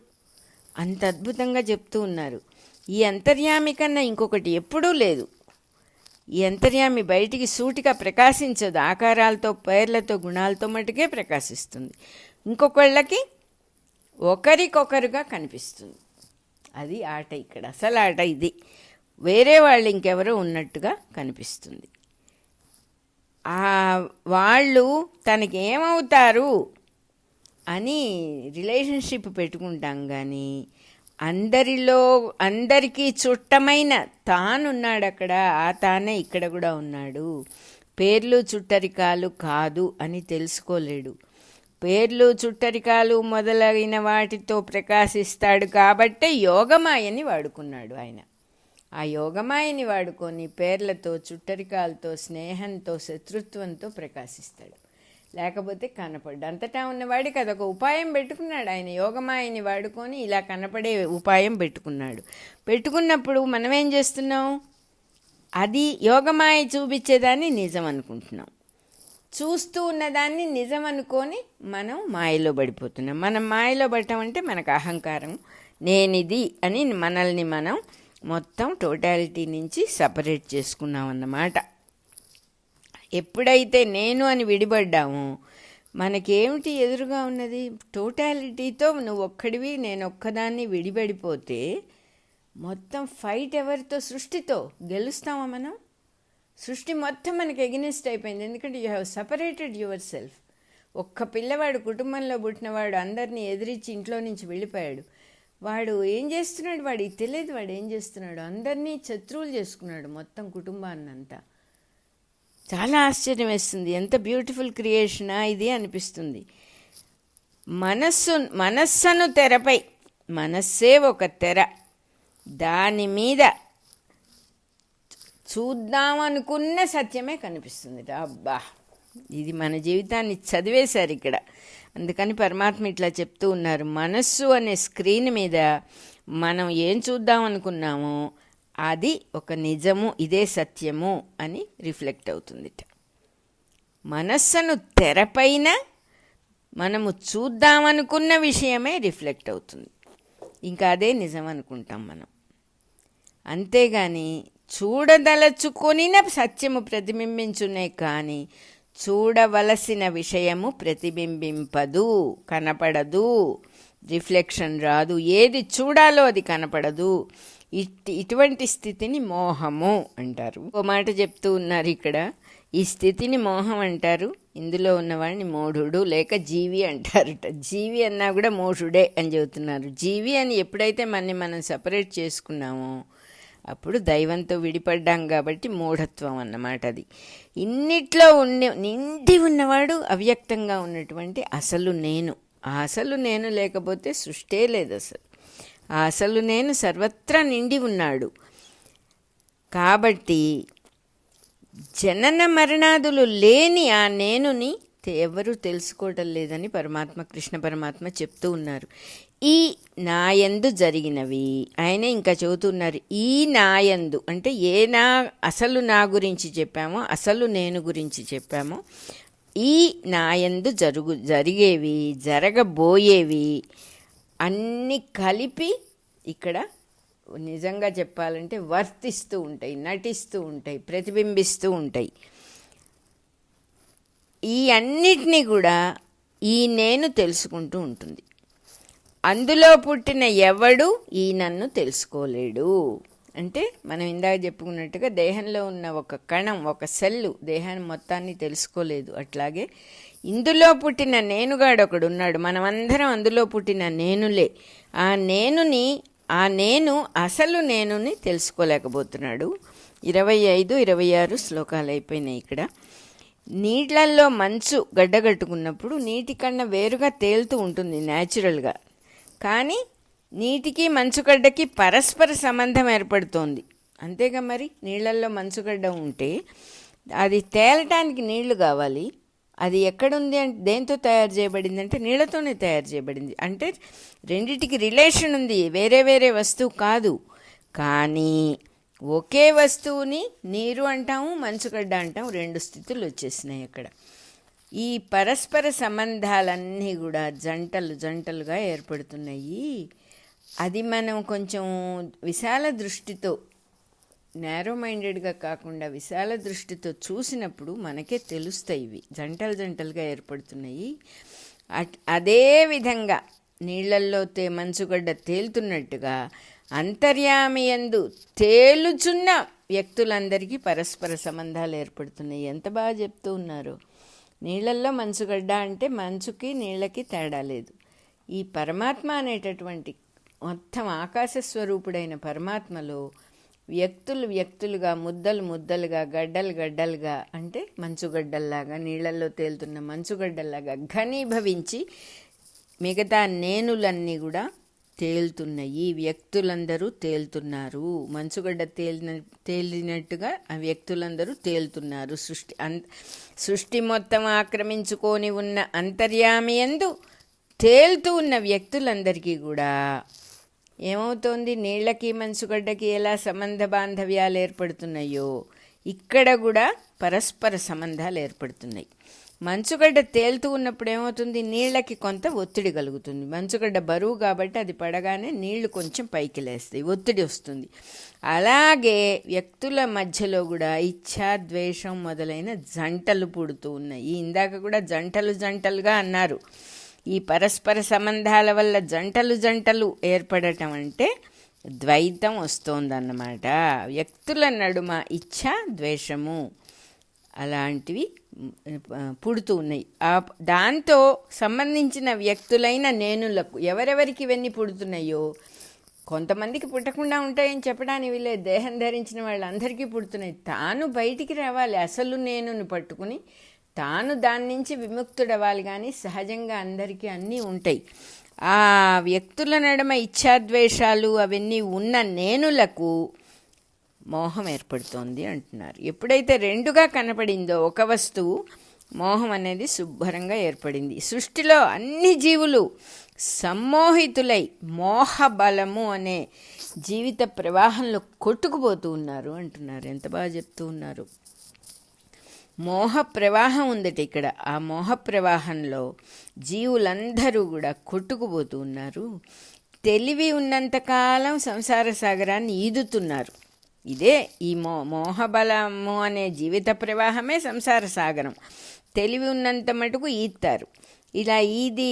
అంత అద్భుతంగా చెప్తూ ఉన్నారు. ఈ అంతర్యామి కన్నా ఇంకొకటి ఎప్పుడూ లేదు. ఈ అంతర్యామి బయటికి సూటిగా ప్రకాశించదు. ఆకారాలతో, పేర్లతో, గుణాలతో మటుకే ప్రకాశిస్తుంది. ఇంకొకళ్ళకి ఒకరికొకరుగా కనిపిస్తుంది. అది ఆట ఇక్కడ, అసలు ఆట ఇది. వేరే వాళ్ళు ఇంకెవరో ఉన్నట్టుగా కనిపిస్తుంది. వాళ్ళు తనకి ఏమవుతారు అని రిలేషన్షిప్ పెట్టుకుంటాం, కానీ అందరికీ చుట్టమైన తానున్నాడు అక్కడ. ఆ తానే ఇక్కడ కూడా ఉన్నాడు. పేర్లు చుట్టరికాలు కాదు అని తెలుసుకోలేడు. పేర్లు చుట్టరికాలు మొదలైన వాటితో ప్రకాశిస్తాడు కాబట్టే యోగమాయని వాడుకున్నాడు ఆయన. ఆ యోగమాయని వాడుకొని పేర్లతో, చుట్టరికాలతో, స్నేహంతో, శత్రుత్వంతో ప్రకాశిస్తాడు. లేకపోతే కనపడ్డు. అంతటా ఉన్నవాడికి అదొక ఉపాయం పెట్టుకున్నాడు ఆయన. యోగమాయని వాడుకొని ఇలా కనపడే ఉపాయం పెట్టుకున్నప్పుడు మనం ఏం చేస్తున్నాం? అది యోగమాయ చూపించేదాన్ని నిజం అనుకుంటున్నాం. చూస్తూ ఉన్నదాన్ని నిజం అనుకొని మనం మాయలో పడిపోతున్నాం. మనం మాయలో పడటం అంటే మనకు అహంకారం, నేనిది అని మనల్ని మనం మొత్తం టోటాలిటీ నుంచి సపరేట్ చేసుకున్నాం అన్నమాట. ఎప్పుడైతే నేను అని విడిపడ్డామో మనకేమిటి ఎదురుగా ఉన్నది? టోటాలిటీతో నువ్వు ఒక్కడివి, నేను ఒక్కదాన్ని విడిపడిపోతే మొత్తం ఫైట్ ఎవరితో? సృష్టితో. గెలుస్తామా మనం? సృష్టి మొత్తం మనకి ఎగెనిస్ట్ అయిపోయింది. ఎందుకంటే you have separated your self. ఒక్క పిల్లవాడు, కుటుంబంలో పుట్టినవాడు అందరినీ ఎదిరించి ఇంట్లో నుంచి వెళ్ళిపోయాడు. వాడు ఏం చేస్తున్నాడు? వాడికి తెలియదు వాడు ఏం చేస్తున్నాడు. అందరినీ శత్రువులు చేసుకున్నాడు, మొత్తం కుటుంబాన్నంతా. చాలా ఆశ్చర్యం వేస్తుంది. ఎంత బ్యూటిఫుల్ క్రియేషనా ఇది అనిపిస్తుంది. మనస్సును తెరపై, మనస్సే ఒక తెర, దాని మీద చూద్దామనుకున్న సత్యమే కనిపిస్తుంది. అబ్బా, ఇది మన జీవితాన్ని చదివేశారు ఇక్కడ. అందుకని పరమాత్మ ఇట్లా చెప్తూ ఉన్నారు, మనస్సు అనే స్క్రీన్ మీద మనం ఏం చూద్దాం అనుకున్నామో అది ఒక నిజము, ఇదే సత్యము అని రిఫ్లెక్ట్ అవుతుందిట. మనస్సును తెరపైన మనము చూద్దామనుకున్న విషయమే రిఫ్లెక్ట్ అవుతుంది. ఇంకా అదే నిజం అనుకుంటాం మనం. అంతేగాని చూడదలచుకొనిన సత్యము ప్రతిబింబించునే కానీ చూడవలసిన విషయము ప్రతిబింబింపదు, కనపడదు, రిఫ్లెక్షన్ రాదు. ఏది చూడాలో అది కనపడదు. ఇటువంటి స్థితిని మోహము అంటారు. ఓ మాట చెప్తూ ఉన్నారు ఇక్కడ, ఈ స్థితిని మోహం అంటారు. ఇందులో ఉన్నవాడిని మూఢుడు లేక జీవి అంటారట. జీవి అన్నా కూడా మూఢుడే అని చెబుతున్నారు. జీవి అని ఎప్పుడైతే మనం సపరేట్ చేసుకున్నామో అప్పుడు దైవంతో విడిపడ్డాం కాబట్టి మూఢత్వం అన్నమాట అది. ఇన్నిట్లో నిండి ఉన్నవాడు అవ్యక్తంగా ఉన్నటువంటి అసలు నేను. ఆ అసలు నేను లేకపోతే సృష్టే లేదు అసలు. ఆ అసలు నేను సర్వత్రా నిండి ఉన్నాడు. కాబట్టి జనన మరణాదులు లేని ఆ నేనుని ఎవరు తెలుసుకోవటం లేదని కృష్ణ పరమాత్మ చెప్తూ ఉన్నారు. ఈ నాయందు జరిగినవి ఆయనే ఇంకా చెబుతున్నారు. ఈ నాయందు అంటే అసలు నా గురించి చెప్పామో, అసలు నేను గురించి చెప్పామో, ఈ నాయందు జరిగేవి, జరగబోయేవి అన్నీ కలిపి ఇక్కడ నిజంగా చెప్పాలంటే వర్తిస్తూ ఉంటాయి, నటిస్తూ ఉంటాయి, ప్రతిబింబిస్తూ ఉంటాయి. ఈ అన్నిటినీ కూడా ఈ నేను తెలుసుకుంటూ ఉంటుంది. అందులో పుట్టిన ఎవడు ఈ నన్ను తెలుసుకోలేడు. అంటే మనం ఇందాక చెప్పుకున్నట్టుగా దేహంలో ఉన్న ఒక కణం, ఒక సెల్లు దేహాన్ని మొత్తాన్ని తెలుసుకోలేదు. అట్లాగే ఇందులో పుట్టిన నేనుగాడు ఒకడు ఉన్నాడు. మనమందరం అందులో పుట్టిన నేనులే. ఆ నేను అసలు నేనుని తెలుసుకోలేకపోతున్నాడు. 25, 26 శ్లోకాలు అయిపోయినాయి ఇక్కడ. నీళ్ళల్లో మంచు గడ్డగట్టుకున్నప్పుడు నీటి కన్నా వేరుగా తేలుతూ ఉంటుంది న్యాచురల్గా. కానీ నీటికి మంచుగడ్డకి పరస్పర సంబంధం ఏర్పడుతోంది. అంతేగా మరి. నీళ్ళల్లో మంచుగడ్డ ఉంటే అది తేలటానికి నీళ్లు కావాలి. అది ఎక్కడుంది అంటే దేంతో తయారు చేయబడింది అంటే నీళ్లతోనే తయారు చేయబడింది. అంటే రెండిటికి రిలేషన్ ఉంది, వేరే వేరే వస్తువు కాదు. కానీ ఒకే వస్తువుని నీరు అంటాము, మంచుగడ్డ అంటాము. రెండు స్థితులు వచ్చేసినాయి అక్కడ. ఈ పరస్పర సంబంధాలన్నీ కూడా జంటలుగా ఏర్పడుతున్నాయి. అది మనం కొంచెం విశాల దృష్టితో, నేరో మైండెడ్గా కాకుండా విశాల దృష్టితో చూసినప్పుడు మనకే తెలుస్తాయి. ఇవి జంటలుగా ఏర్పడుతున్నాయి. అదే విధంగా నీళ్లల్లో మంచుగడ్డ తేలుతున్నట్టుగా అంతర్యామియందు తేలుచున్న వ్యక్తులందరికీ పరస్పర సంబంధాలు ఏర్పడుతున్నాయి. ఎంత బాగా చెప్తూ ఉన్నారు. నీళ్ళల్లో మంచుగడ్డ అంటే మంచుకి నీళ్ళకి తేడా లేదు. ఈ పరమాత్మ అనేటటువంటి మొత్తం ఆకాశ స్వరూపుడైన పరమాత్మలో వ్యక్తులు వ్యక్తులుగా, ముద్దలు ముద్దలుగా, గడ్డలు గడ్డలుగా, అంటే మంచుగడ్డల్లాగా, నీళ్ళల్లో తేలుతున్న మంచుగడ్డల్లాగా ఘనీభవించి మిగతా నేనులన్నీ కూడా తేలుతున్నాయి. వ్యక్తులందరూ తేలుతున్నారు. మంచుగడ్డ తేలినట్టుగా ఆ వ్యక్తులందరూ తేలుతున్నారు. సృష్టి మొత్తం ఆక్రమించుకొని ఉన్న అంతర్యామియందు తేలుతూ ఉన్న వ్యక్తులందరికీ కూడా ఏమవుతోంది? నీళ్ళకి మంచుగడ్డకి ఎలా సంబంధ బాంధవ్యాలు ఏర్పడుతున్నాయో ఇక్కడ కూడా పరస్పర సంబంధాలు ఏర్పడుతున్నాయి. మంచుగడ్డ తేలుతూ ఉన్నప్పుడు ఏమవుతుంది? నీళ్ళకి కొంత ఒత్తిడి కలుగుతుంది. మంచుగడ్డ బరువు కాబట్టి అది పడగానే నీళ్లు కొంచెం పైకి లేస్తాయి, ఒత్తిడి వస్తుంది. అలాగే వ్యక్తుల మధ్యలో కూడా ఇచ్ఛా, ద్వేషం మొదలైన జంటలు పుడుతూ ఉన్నాయి. ఇందాక కూడా జంటలుగా అన్నారు. ఈ పరస్పర సంబంధాల వల్ల జంటలు ఏర్పడటం అంటే ద్వైతం వస్తోందన్నమాట. వ్యక్తుల నడుమ ఇచ్ఛా, ద్వేషము అలాంటివి పుడుతూ ఉన్నాయి. దాంతో సంబంధించిన వ్యక్తులైన నేనులకు ఎవరెవరికి ఇవన్నీ పుడుతున్నాయో, కొంతమందికి పుట్టకుండా ఉంటాయని చెప్పడానికి వీళ్ళే, దేహం ధరించిన వాళ్ళందరికీ పుడుతున్నాయి. తాను బయటికి రావాలి, అసలు నేనుని పట్టుకుని తాను దాని నుంచి విముక్తుడవ్వాలి. కానీ సహజంగా అందరికీ అన్నీ ఉంటాయి. ఆ వ్యక్తుల నడుమ ఇచ్ఛాద్వేషాలు అవన్నీ ఉన్న నేనులకు మోహం ఏర్పడుతోంది అంటున్నారు. ఎప్పుడైతే రెండుగా కనపడిందో ఒక వస్తువు, మోహం అనేది శుభ్రంగా ఏర్పడింది. సృష్టిలో అన్ని జీవులు సమ్మోహితులై మోహ బలము అనే జీవిత ప్రవాహంలో కొట్టుకుపోతూ ఉన్నారు అంటున్నారు. ఎంత బాగా చెప్తూ ఉన్నారు. మోహ ప్రవాహం ఉందట ఇక్కడ. ఆ మోహ ప్రవాహంలో జీవులందరూ కూడా కొట్టుకుపోతూ ఉన్నారు. తెలివి ఉన్నంతకాలం సంసార సాగరాన్ని ఈదుతున్నారు. ఇదే ఈ మోహబలము అనే జీవిత ప్రవాహమే సంసార సాగరం. తెలివి ఉన్నంత మటుకు ఈదుతారు. ఇలా ఈది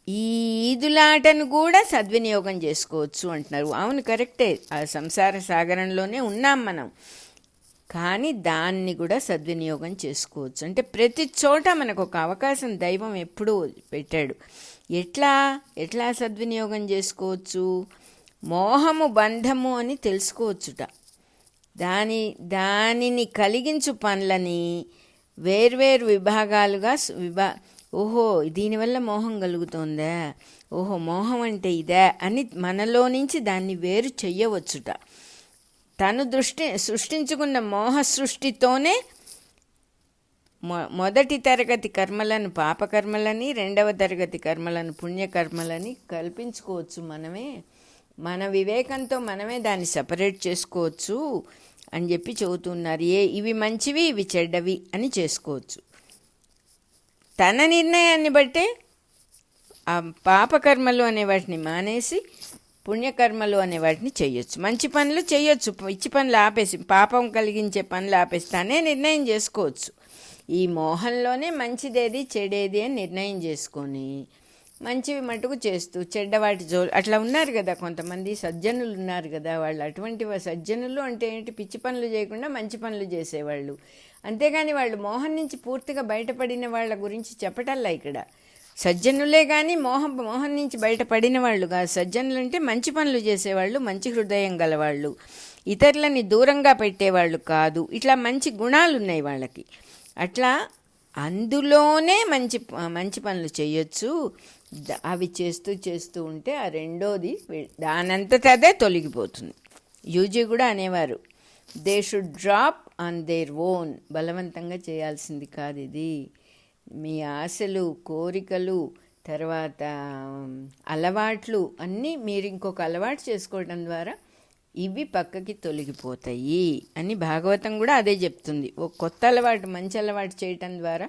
ఈ ఈదులాటను కూడా సద్వినియోగం చేసుకోవచ్చు అంటున్నారు. అవును, కరెక్టే. ఆ సంసార సాగరంలోనే ఉన్నాం మనం. కానీ దాన్ని కూడా సద్వినియోగం చేసుకోవచ్చు. అంటే ప్రతి చోట మనకు ఒక అవకాశం దైవం ఎప్పుడూ పెట్టాడు. ఎట్లా సద్వినియోగం చేసుకోవచ్చు? మోహము బంధము అని తెలుసుకోవచ్చుట. దానిని కలిగించు పనులని వేర్వేరు విభాగాలుగా ఓహో దీనివల్ల మోహం కలుగుతోందా, ఓహో మోహం అంటే ఇదా అని మనలో నుంచి దాన్ని వేరు చెయ్యవచ్చుట. తను సృష్టించుకున్న మోహ సృష్టితోనే మొదటి తరగతి కర్మలను పాపకర్మలని, రెండవ తరగతి కర్మలను పుణ్యకర్మలని కల్పించుకోవచ్చు. మన వివేకంతో మనమే దాన్ని సపరేట్ చేసుకోవచ్చు అని చెప్పి చెబుతున్నారు. ఇవి మంచివి, ఇవి చెడ్డవి అని చేసుకోవచ్చు. తన నిర్ణయాన్ని బట్టే ఆ పాపకర్మలు అనే వాటిని మానేసి పుణ్యకర్మలు అనే వాటిని చేయొచ్చు. మంచి పనులు చేయొచ్చు, పిచ్చి పనులు ఆపేసి, పాపం కలిగించే పనులు ఆపేసి తనే నిర్ణయం చేసుకోవచ్చు. ఈ మోహంలోనే మంచిదేది చెడేది అని నిర్ణయం చేసుకొని మంచివి మటుకు చేస్తూ చెడ్డవాటి అట్లా ఉన్నారు కదా కొంతమంది సజ్జనులు ఉన్నారు కదా. వాళ్ళు అటువంటి సజ్జనులు అంటే ఏంటి? పిచ్చి పనులు చేయకుండా మంచి పనులు చేసేవాళ్ళు. అంతేగాని వాళ్ళు మోహం నుంచి పూర్తిగా బయటపడిన వాళ్ళ గురించి చెప్పటల్లా ఇక్కడ. సజ్జనులే కానీ మోహం నుంచి బయటపడిన వాళ్ళు కాదు. సజ్జనులు అంటే మంచి పనులు చేసేవాళ్ళు, మంచి హృదయం గలవాళ్ళు, ఇతరులని దూరంగా పెట్టేవాళ్ళు కాదు. ఇట్లా మంచి గుణాలు ఉన్నాయి వాళ్ళకి. అట్లా అందులోనే మంచి పనులు చేయొచ్చు. అవి చేస్తూ ఉంటే ఆ రెండోది దానంతట అదే తొలగిపోతుంది. యూజీ కూడా అనేవారు, they should drop on their own. బలవంతంగా చేయాల్సింది కాదు ఇది. మీ ఆశలు, కోరికలు, తర్వాత అలవాట్లు అన్నీ మీరు ఇంకొక అలవాటు చేసుకోవడం ద్వారా ఇవి పక్కకి తొలగిపోతాయి అని భాగవతం కూడా అదే చెప్తుంది. ఒక కొత్త అలవాటు, మంచి అలవాటు చేయటం ద్వారా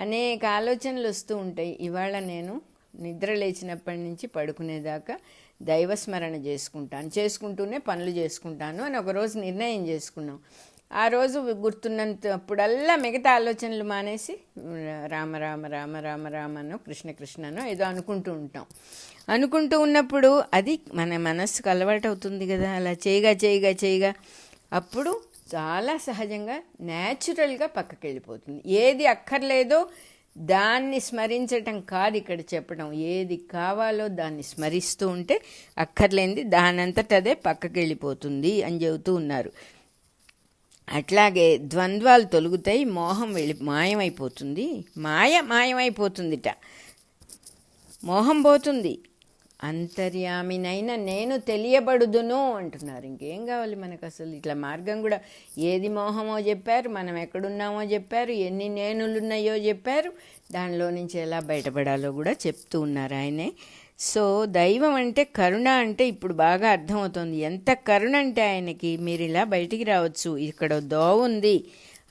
అనేక ఆలోచనలు వస్తూ ఉంటాయి. ఇవాళ నేను నిద్ర లేచినప్పటి నుంచి పడుకునేదాకా దైవస్మరణ చేసుకుంటూనే పనులు చేసుకుంటాను అని ఒకరోజు నిర్ణయం చేసుకున్నాం. ఆ రోజు గుర్తున్నంతప్పుడల్లా మిగతా ఆలోచనలు మానేసి రామ రామ రామ రామ రామనో కృష్ణ కృష్ణనో ఏదో అనుకుంటూ ఉంటాం. అనుకుంటూ ఉన్నప్పుడు అది మన మనస్సుకు అలవాటు అవుతుంది కదా. అలా చేయగా చేయగా చేయగా అప్పుడు చాలా సహజంగా న్యాచురల్గా పక్కకి వెళ్ళిపోతుంది. ఏది అక్కర్లేదో దాన్ని స్మరించటం కాదు ఇక్కడ చెప్పడం. ఏది కావాలో దాన్ని స్మరిస్తూ ఉంటే అక్కర్లేనిది దానంతటదే పక్కకి వెళ్ళిపోతుంది అని చెబుతూ ఉన్నారు. అట్లాగే ద్వంద్వాలు తొలుగుతాయి, మోహం మాయమైపోతుంది. మాయమైపోతుందిట, మోహం పోతుంది. అంతర్యామినైన నేను తెలియబడుదును అంటున్నారు. ఇంకేం కావాలి మనకు అసలు? ఇట్లా మార్గం కూడా ఏది మోహమో చెప్పారు, మనం ఎక్కడున్నామో చెప్పారు, ఎన్ని నేనులున్నాయో చెప్పారు, దానిలో నుంచి ఎలా బయటపడాలో కూడా చెప్తూ ఉన్నారు ఆయనే. సో దైవం అంటే కరుణ అంటే ఇప్పుడు బాగా అర్థమవుతుంది. ఎంత కరుణ అంటే ఆయనకి, మీరు ఇలా బయటికి రావచ్చు, ఇక్కడ దోవ ఉంది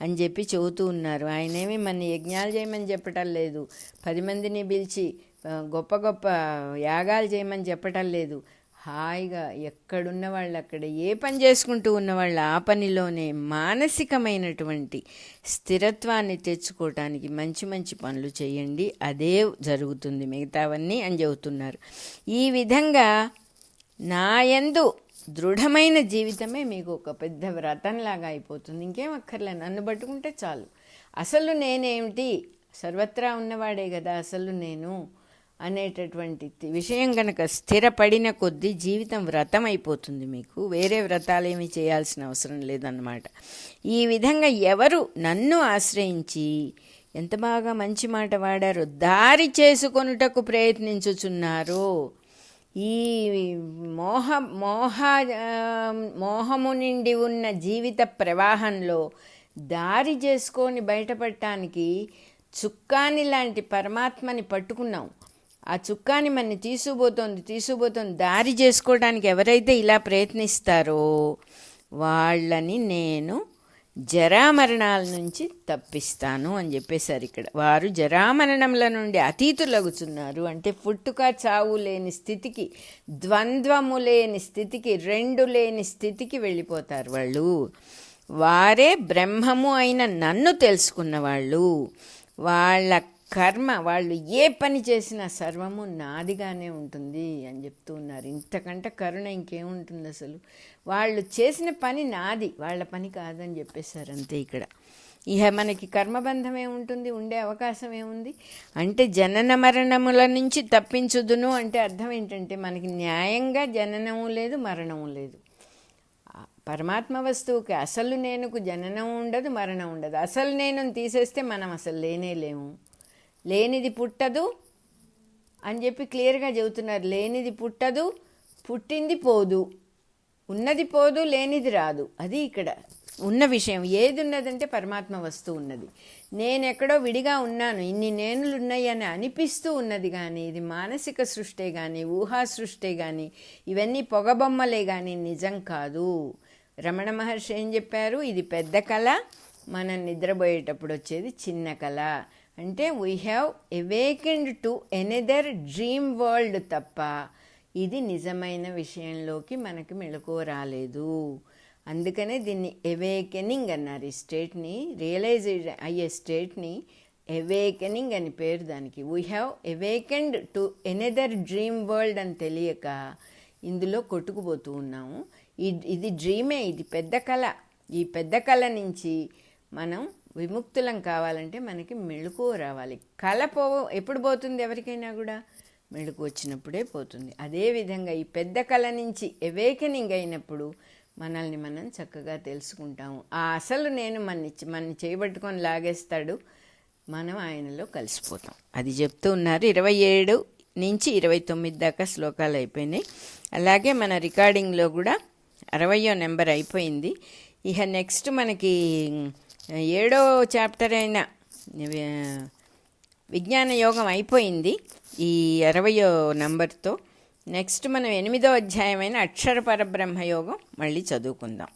అని చెప్పి చెబుతూ ఉన్నారు. ఆయనేమి మన యజ్ఞాలు చేయమని చెప్పటం లేదు, 10 మందిని పిలిచి గొప్ప గొప్ప యాగాలు చేయమని చెప్పటం లేదు. హాయిగా ఎక్కడున్న వాళ్ళు అక్కడ ఏ పని చేసుకుంటూ ఉన్నవాళ్ళు ఆ పనిలోనే మానసికమైనటువంటి స్థిరత్వాన్ని తెచ్చుకోవటానికి మంచి మంచి పనులు చేయండి, అదే జరుగుతుంది మిగతావన్నీ అని చెబుతున్నారు. ఈ విధంగా నాయందు దృఢమైన జీవితమే మీకు ఒక పెద్ద వ్రతంలాగా అయిపోతుంది. ఇంకేం అక్కర్లే, నన్ను పట్టుకుంటే చాలు. అసలు నేనేమిటి, సర్వత్రా ఉన్నవాడే కదా అసలు నేను అనేటటువంటి విషయం కనుక స్థిరపడిన కొద్దీ జీవితం వ్రతం అయిపోతుంది. మీకు వేరే వ్రతాలేమీ చేయాల్సిన అవసరం లేదన్నమాట. ఈ విధంగా ఎవరు నన్ను ఆశ్రయించి, ఎంత బాగా మంచి మాట వాడారో, దారి చేసుకొనుటకు ప్రయత్నించుచున్నారో, ఈ మోహము నిండి ఉన్న జీవిత ప్రవాహంలో దారి చేసుకొని బయటపడటానికి చుక్కాని లాంటి పరమాత్మని పట్టుకున్నాం. ఆ చుక్కాని మనని తీసుకుపోతుంది. దారి చేసుకోవడానికి ఎవరైతే ఇలా ప్రయత్నిస్తారో వాళ్ళని నేను జరామరణాల నుంచి తప్పిస్తాను అని చెప్పేశారు ఇక్కడ. వారు జరామరణముల నుండి అతీతులగుతున్నారు. అంటే పుట్టుక చావు లేని స్థితికి, ద్వంద్వము లేని స్థితికి, రెండు లేని స్థితికి వెళ్ళిపోతారు వాళ్ళు. వారే బ్రహ్మము అయిన నన్ను తెలుసుకున్న వాళ్ళు. వాళ్ళ కర్మ, వాళ్ళు ఏ పని చేసినా సర్వము నాదిగానే ఉంటుంది అని చెప్తూ ఉన్నారు. ఇంతకంటే కరుణ ఇంకేముంటుంది అసలు? వాళ్ళు చేసిన పని నాది, వాళ్ళ పని కాదని చెప్పేశారు అంతే. ఇక్కడ ఇహ మనకి కర్మబంధం ఏముంటుంది, ఉండే అవకాశం ఏముంది? అంటే జనన మరణముల నుంచి తప్పించుదును అంటే అర్థం ఏంటంటే మనకి న్యాయంగా జననము లేదు, మరణము లేదు. పరమాత్మ వస్తువుకి అసలు నేనుకు జననం ఉండదు, మరణం ఉండదు. అసలు నేను తీసేస్తే మనం అసలు లేనేలేము. లేనిది పుట్టదు అని చెప్పి క్లియర్గా చెబుతున్నారు. లేనిది పుట్టదు, పుట్టింది పోదు, ఉన్నది పోదు, లేనిది రాదు. అది ఇక్కడ ఉన్న విషయం. ఏది ఉన్నదంటే పరమాత్మ వస్తువు ఉన్నది. నేను ఎక్కడో విడిగా ఉన్నాను, ఇన్ని నేనులు ఉన్నాయని అనిపిస్తూ ఉన్నది. కానీ ఇది మానసిక సృష్టే కానీ, ఊహా సృష్టే కానీ, ఇవన్నీ పొగబొమ్మలే కానీ నిజం కాదు. రమణ మహర్షి ఏం చెప్పారు? ఇది పెద్ద కళ, మనం నిద్రపోయేటప్పుడు వచ్చేది చిన్న కళ. అంటే we have awakened to another dream world తప్ప ఇది నిజమైన విషయంలోకి మనకి మెళకువ రాలేదు. అందుకనే దీన్ని అవేకెనింగ్ అన్నారు. ఈ స్టేట్ని, రియలైజ్ అయ్యే స్టేట్ని అవేకెనింగ్ అని పేరు దానికి. We have awakened to another dream world అని తెలియక ఇందులో కొట్టుకుపోతూ ఉన్నాము. ఇది డ్రీమే, ఇది పెద్ద కళ. ఈ పెద్ద కళ నుంచి మనం విముక్తులం కావాలంటే మనకి మెళకువ రావాలి. కళ ఎప్పుడు పోతుంది? ఎవరికైనా కూడా మెళుకు వచ్చినప్పుడే పోతుంది. అదేవిధంగా ఈ పెద్ద కళ నుంచి అవేకెనింగ్ అయినప్పుడు మనల్ని మనం చక్కగా తెలుసుకుంటాము. ఆ అసలు నేను మన చేయబట్టుకొని లాగేస్తాడు, మనం ఆయనలో కలిసిపోతాం. అది చెప్తూ ఉన్నారు. 27 నుంచి 29 దాకా శ్లోకాలు అయిపోయినాయి. అలాగే మన రికార్డింగ్లో కూడా 60వ నెంబర్ అయిపోయింది. ఇక నెక్స్ట్ మనకి 7వ చాప్టర్ అయిన విజ్ఞాన యోగం అయిపోయింది ఈ 60వ నెంబర్తో. నెక్స్ట్ మనం 8వ అధ్యాయమైన అక్షర పరబ్రహ్మ యోగం మళ్ళీ చదువుకుందాం.